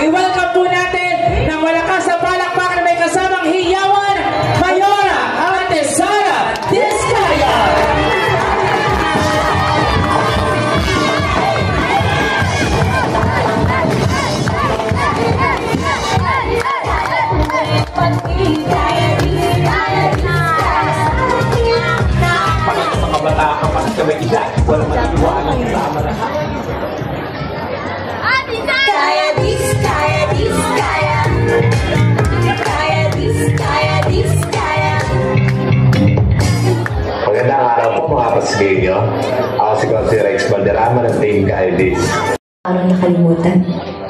I-welcome po natin ng malakas na palakpakan na may kasamang hiyawan, Mayora, Ate Sara Diskaya. Kabataan pa sa may edad, walang matiwala sa amarahan. Kaya dis, kaya dis, kaya. Kaya dis, kaya dis, kaya. Magandang araw po mga Pasigueño. Ako si Rex Valderrama ng Team Kaya Dis. Parang nakalimutan,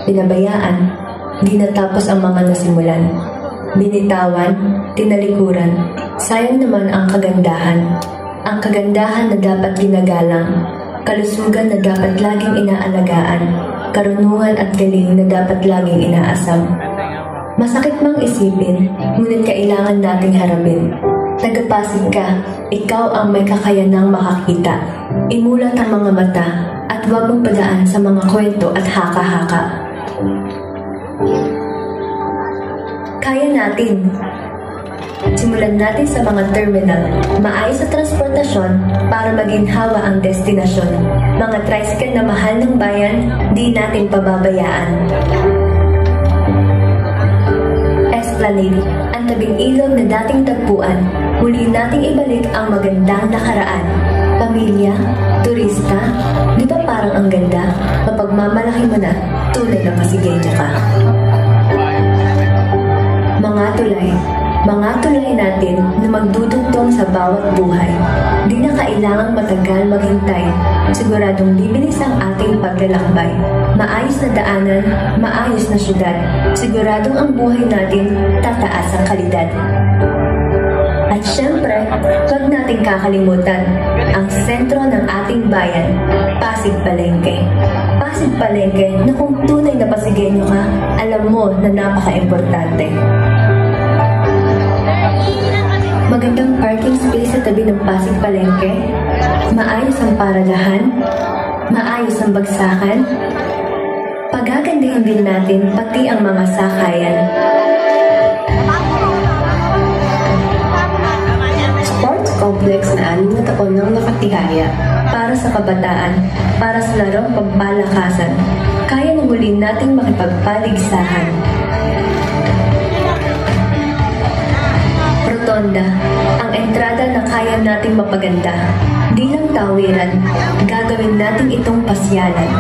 pinabayaan, di natapos ang mga nasimulan. Binitawan, tinalikuran, sayang naman ang kagandahan. Ang kagandahan na dapat ginagalang, kalusugan na dapat laging inaalagaan, karunungan at galing na dapat laging inaasam. Masakit mang isipin, ngunit kailangan nating harapin. Tagapasig ka, ikaw ang may kakayanang makakita. Imulat ang mga mata at huwag mong padaan sa mga kwento at haka-haka. Kaya natin. Simulan natin sa mga terminal, maayos sa transportasyon para maginhawa ang destinasyon. Mga tricycle na mahal ng bayan, di natin pababayaan. Esplanade, ang tabing ilog na dating tagpuan, muli nating ibalik ang magandang nakaraan. Pamilya, turista, di ba parang ang ganda? Mapagmamalaki mo na, tunay na Pasigueño ka. Mga tulay natin na magdudugtong sa bawat buhay. Di na kailangang matagal maghintay. Siguradong bibilis ang ating paglalakbay. Maayos na daanan, maayos na syudad. Siguradong ang buhay natin tataas ang kalidad. At syempre, huwag nating kakalimutan ang sentro ng ating bayan, Pasig Palengke. Pasig Palengke na kung tunay na Pasigueño ka, alam mo na napaka-importante. Magandang parking space sa tabi ng Pasig Palengke, maayos ang paradahan, maayos ang bagsakan, pagagandahin din natin pati ang mga sakayan. Sports complex na 6 na taon nang nakatihaya para sa kabataan, para sa larong pagpalakasan, kaya na muli nating makipagpaligsahan. Rotonda, ang entrada na kaya nating mapaganda. Di lang tawiran, gagawin natin itong pasyalan.